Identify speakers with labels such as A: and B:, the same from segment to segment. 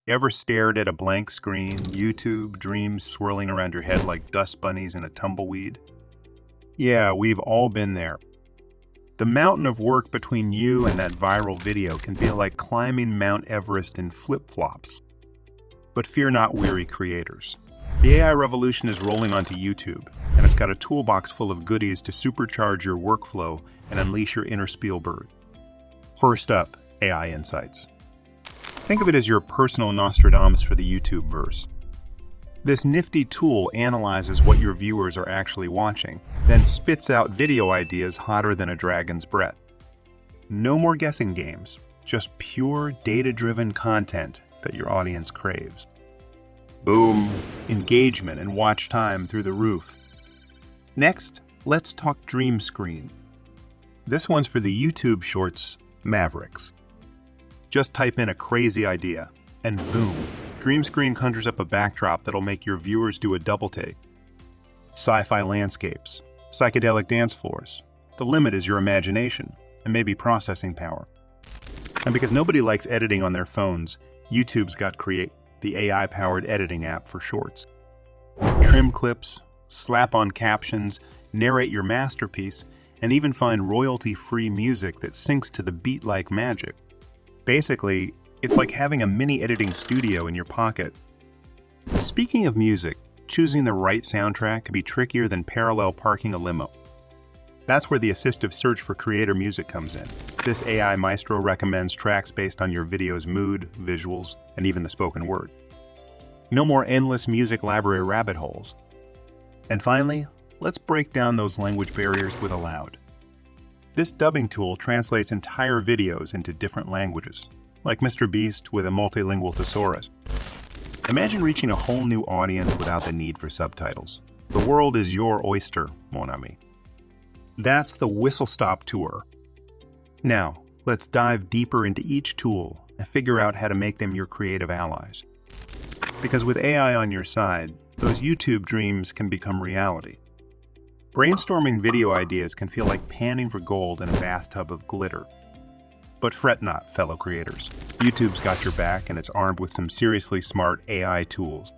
A: You ever stared at a blank screen, YouTube, dreams swirling around your head like dust bunnies in a tumbleweed? Yeah, we've all been there. The mountain of work between you and that viral video can feel like climbing Mount Everest in flip-flops. But fear not, weary creators. The AI revolution is rolling onto YouTube, and it's got a toolbox full of goodies to supercharge your workflow and unleash your inner Spielberg. First up, AI Insights. Think of it as your personal Nostradamus for the YouTube verse. This nifty tool analyzes what your viewers are actually watching, then spits out video ideas hotter than a dragon's breath. No more guessing games, just pure data-driven content that your audience craves. Boom! Engagement and watch time through the roof. Next, let's talk Dreamscreen. This one's for the YouTube shorts Mavericks. Just type in a crazy idea, and boom, Dreamscreen conjures up a backdrop that'll make your viewers do a double take. Sci-fi landscapes, psychedelic dance floors. The limit is your imagination, and maybe processing power. And because nobody likes editing on their phones, YouTube's got Create, the AI-powered editing app for shorts. Trim clips, slap on captions, narrate your masterpiece, and even find royalty-free music that syncs to the beat like magic. Basically, it's like having a mini editing studio in your pocket. Speaking of music, choosing the right soundtrack can be trickier than parallel parking a limo. That's where the assistive search for creator music comes in. This AI maestro recommends tracks based on your video's mood, visuals, and even the spoken word. No more endless music library rabbit holes. And finally, let's break down those language barriers with Aloud. This dubbing tool translates entire videos into different languages, like Mr. Beast with a multilingual thesaurus. Imagine reaching a whole new audience without the need for subtitles. The world is your oyster, mon ami. That's the whistle-stop tour. Now, let's dive deeper into each tool and figure out how to make them your creative allies. Because with AI on your side, those YouTube dreams can become reality. Brainstorming video ideas can feel like panning for gold in a bathtub of glitter. But fret not, fellow creators. YouTube's got your back, and it's armed with some seriously smart AI tools.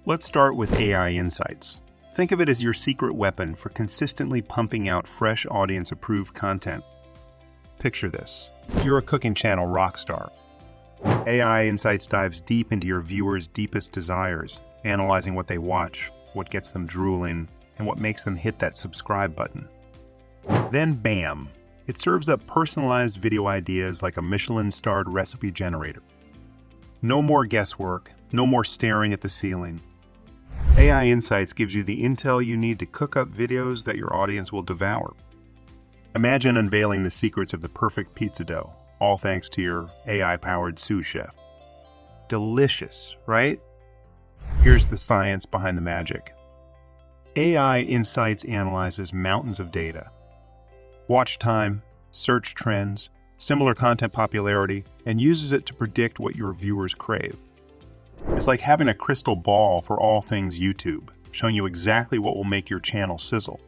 A: Let's start with AI Insights. Think of it as your secret weapon for consistently pumping out fresh audience-approved content. Picture this. You're a cooking channel rock star. AI Insights dives deep into your viewers' deepest desires, analyzing what they watch, what gets them drooling, and what makes them hit that subscribe button. Then bam! It serves up personalized video ideas like a Michelin-starred recipe generator. No more guesswork, no more staring at the ceiling. AI Insights gives you the intel you need to cook up videos that your audience will devour. Imagine unveiling the secrets of the perfect pizza dough, all thanks to your AI-powered sous chef. Delicious, right? Here's the science behind the magic. AI Insights analyzes mountains of data. Watch time, search trends, similar content popularity, and uses it to predict what your viewers crave. It's like having a crystal ball for all things YouTube, showing you exactly what will make your channel sizzle.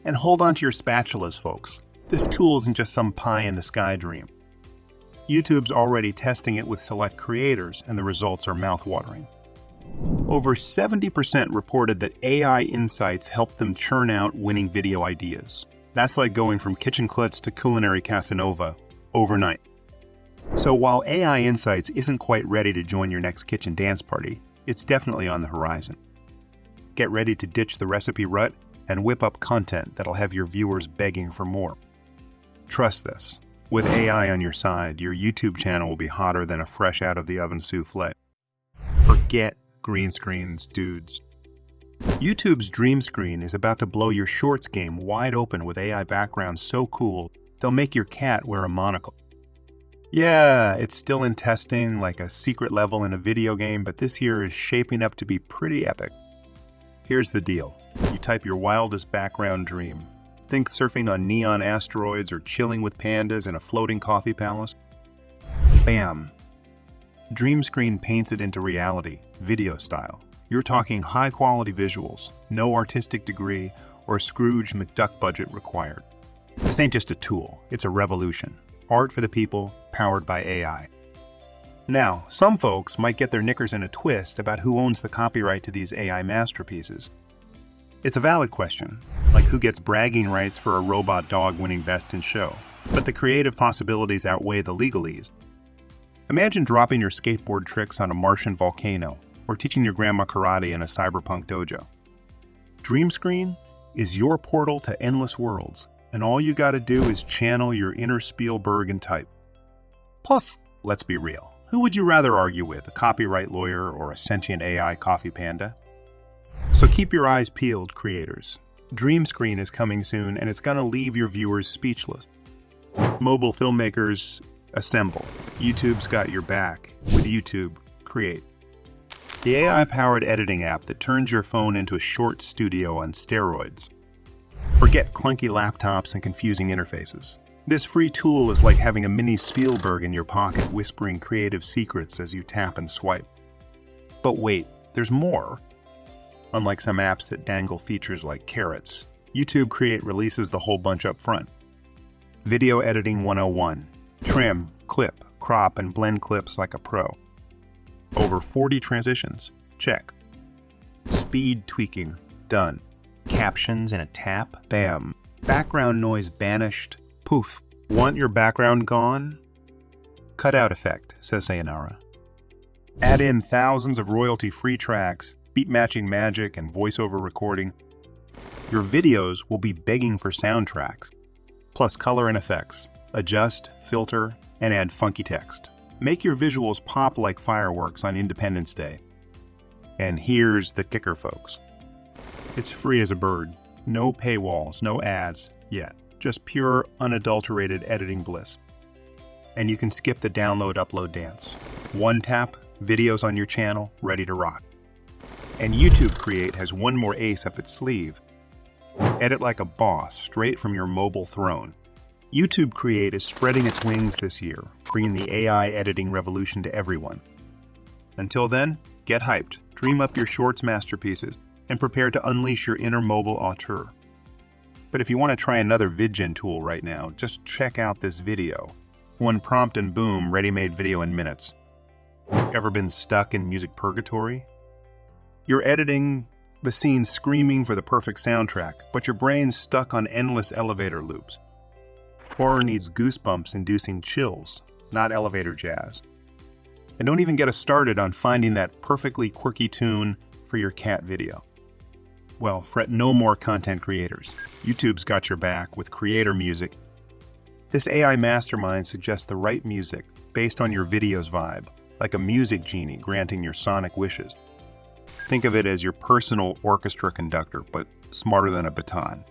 A: And hold on to your spatulas, folks. This tool isn't just some pie-in-the-sky dream. YouTube's already testing it with select creators, and the results are mouth-watering. Over 70% reported that AI Insights helped them churn out winning video ideas. That's like going from kitchen klutz to culinary Casanova overnight. So while AI Insights isn't quite ready to join your next kitchen dance party, it's definitely on the horizon. Get ready to ditch the recipe rut and whip up content that'll have your viewers begging for more. Trust this. With AI on your side, your YouTube channel will be hotter than a fresh out of the oven souffle. Forget green screens, dudes. YouTube's Dreamscreen is about to blow your shorts game wide open with AI backgrounds so cool, they'll make your cat wear a monocle. Yeah, it's still in testing, like a secret level in a video game, but this year is shaping up to be pretty epic. Here's the deal. You type your wildest background dream. Think surfing on neon asteroids or chilling with pandas in a floating coffee palace. Bam! Dreamscreen paints it into reality, video style. You're talking high-quality visuals, no artistic degree, or Scrooge McDuck budget required. This ain't just a tool, it's a revolution. Art for the people, powered by AI. Now, some folks might get their knickers in a twist about who owns the copyright to these AI masterpieces. It's a valid question, like who gets bragging rights for a robot dog winning Best in Show. But the creative possibilities outweigh the legalese. Imagine dropping your skateboard tricks on a Martian volcano, or teaching your grandma karate in a cyberpunk dojo. Dreamscreen is your portal to endless worlds, and all you gotta do is channel your inner Spielberg and type. Plus, let's be real, who would you rather argue with, a copyright lawyer or a sentient AI coffee panda? So keep your eyes peeled, creators. Dreamscreen is coming soon, and it's gonna leave your viewers speechless. Mobile filmmakers, assemble. YouTube's got your back with YouTube Create, the AI-powered editing app that turns your phone into a short studio on steroids. Forget clunky laptops and confusing interfaces. This free tool is like having a mini Spielberg in your pocket, whispering creative secrets as you tap and swipe. But wait, there's more. Unlike some apps that dangle features like carrots, YouTube Create releases the whole bunch up front. Video Editing 101. Trim, clip, crop, and blend clips like a pro. Over 40 transitions. Check. Speed tweaking. Done. Captions in a tap. Bam. Background noise banished. Poof. Want your background gone? Cutout effect, says Sayonara. Add in thousands of royalty-free tracks, beat-matching magic, and voiceover recording. Your videos will be begging for soundtracks. Plus color and effects. Adjust, filter, and add funky text. Make your visuals pop like fireworks on Independence Day. And here's the kicker, folks. It's free as a bird. No paywalls, no ads yet. Just pure, unadulterated editing bliss. And you can skip the download-upload dance. One tap, videos on your channel, ready to rock. And YouTube Create has one more ace up its sleeve. Edit like a boss, straight from your mobile throne. YouTube Create is spreading its wings this year, bringing the AI editing revolution to everyone. Until then, get hyped, dream up your shorts masterpieces, and prepare to unleash your inner mobile auteur. But if you want to try another VidGen tool right now, just check out this video. One prompt and boom, ready-made video in minutes. Ever been stuck in music purgatory? You're editing the scene screaming for the perfect soundtrack, but your brain's stuck on endless elevator loops. Horror needs goosebumps-inducing chills, not elevator jazz. And don't even get us started on finding that perfectly quirky tune for your cat video. Well, fret no more, content creators. YouTube's got your back with Creator Music. This AI mastermind suggests the right music based on your video's vibe, like a music genie granting your sonic wishes. Think of it as your personal orchestra conductor, but smarter than a baton.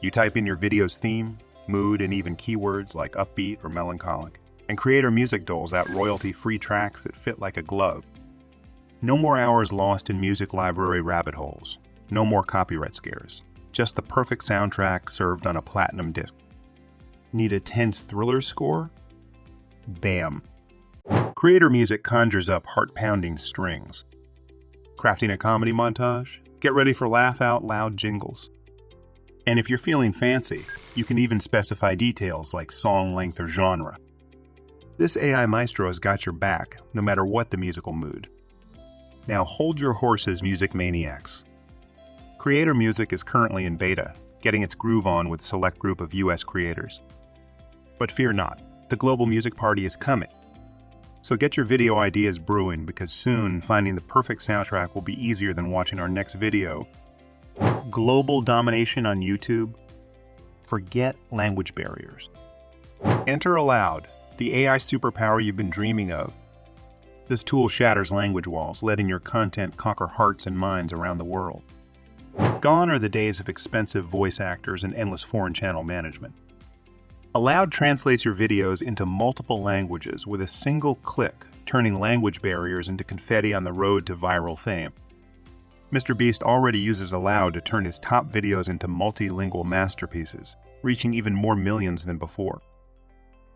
A: You type in your video's theme, mood, and even keywords like upbeat or melancholic, and Creator Music doles out royalty-free tracks that fit like a glove. No more hours lost in music library rabbit holes. No more copyright scares. Just the perfect soundtrack served on a platinum disc. Need a tense thriller score? Bam. Creator Music conjures up heart-pounding strings. Crafting a comedy montage? Get ready for laugh-out-loud jingles. And if you're feeling fancy, you can even specify details like song length or genre. This AI maestro has got your back, no matter what the musical mood. Now hold your horses, music maniacs. Creator Music is currently in beta, getting its groove on with a select group of US creators. But fear not, the global music party is coming. So get your video ideas brewing, because soon finding the perfect soundtrack will be easier than watching our next video. Global domination on YouTube? Forget language barriers. Enter Aloud, the AI superpower you've been dreaming of. This tool shatters language walls, letting your content conquer hearts and minds around the world. Gone are the days of expensive voice actors and endless foreign channel management. Aloud translates your videos into multiple languages with a single click, turning language barriers into confetti on the road to viral fame. Mr. Beast already uses Aloud to turn his top videos into multilingual masterpieces, reaching even more millions than before.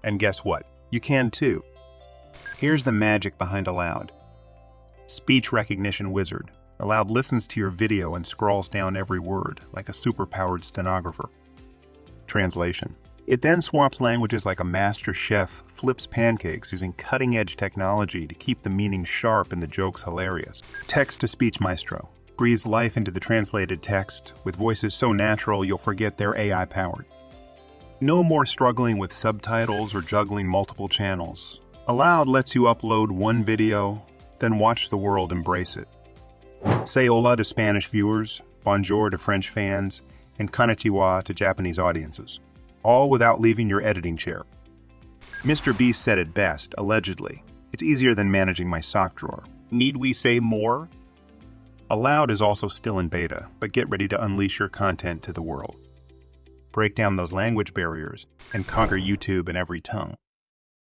A: And guess what? You can too. Here's the magic behind Aloud. Speech recognition wizard. Aloud listens to your video and scrolls down every word like a superpowered stenographer. Translation. It then swaps languages like a master chef flips pancakes using cutting-edge technology to keep the meaning sharp and the jokes hilarious. Text-to-speech maestro breathes life into the translated text with voices so natural you'll forget they're AI-powered. No more struggling with subtitles or juggling multiple channels. Aloud lets you upload one video, then watch the world embrace it. Say hola to Spanish viewers, bonjour to French fans, and konnichiwa to Japanese audiences, all without leaving your editing chair. Mr. Beast said it best, allegedly. It's easier than managing my sock drawer. Need we say more? Aloud is also still in beta, but get ready to unleash your content to the world. Break down those language barriers and conquer YouTube in every tongue.